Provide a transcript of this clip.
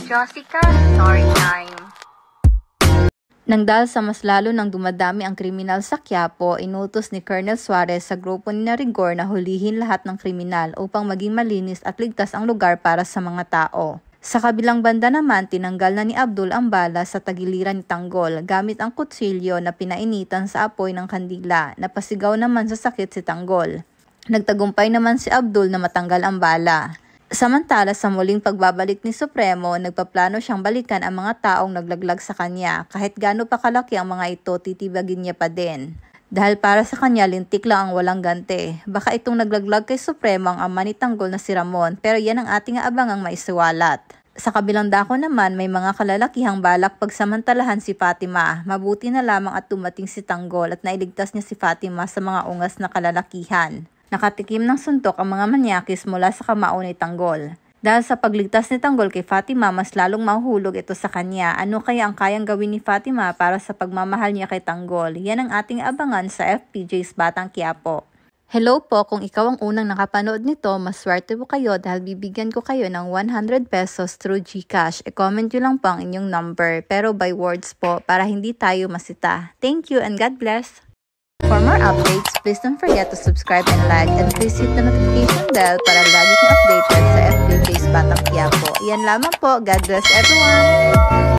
Josica Storytime. Nang dahil sa mas lalo nang dumadami ang kriminal sa Quiapo, inutos ni Colonel Suarez sa grupo ni Rigor na hulihin lahat ng kriminal upang maging malinis at ligtas ang lugar para sa mga tao. Sa kabilang banda naman, tinanggal na ni Abdul ang bala sa tagiliran ni Tanggol gamit ang kutsilyo na pinainitan sa apoy ng kandila. Napasigaw naman sa sakit si Tanggol. Nagtagumpay naman si Abdul na matanggal ang bala. Samantala sa muling pagbabalik ni Supremo, nagpaplano siyang balikan ang mga taong naglaglag sa kanya. Kahit gaano pa kalaki ang mga ito, titibagin niya pa din. Dahil para sa kanya, lintik lang ang walang ganti. Baka itong naglaglag kay Supremo ang ama ni Tanggol na si Ramon, pero yan ang ating aabangang maisuwalat. Sa kabilang dako naman, may mga kalalakihang balak pagsamantalahan si Fatima. Mabuti na lamang at dumating si Tanggol at nailigtas niya si Fatima sa mga ungas na kalalakihan. Nakatikim ng suntok ang mga manyakis mula sa kamao ni Tanggol. Dahil sa pagligtas ni Tanggol kay Fatima, mas lalong mahuhulog ito sa kanya. Ano kaya ang kayang gawin ni Fatima para sa pagmamahal niya kay Tanggol? Yan ang ating abangan sa FPJ's Batang Quiapo. Hello po, kung ikaw ang unang nakapanood nito, maswerte po kayo dahil bibigyan ko kayo ng 100 pesos through GCash. I-comment nyo lang po ang inyong number, pero by words po para hindi tayo masita. Thank you and God bless! For more updates, please don't forget to subscribe and like, and please hit the notification bell para lagi kang updated sa FPJ's Batang Quiapo. Iyan lamang po. God bless everyone!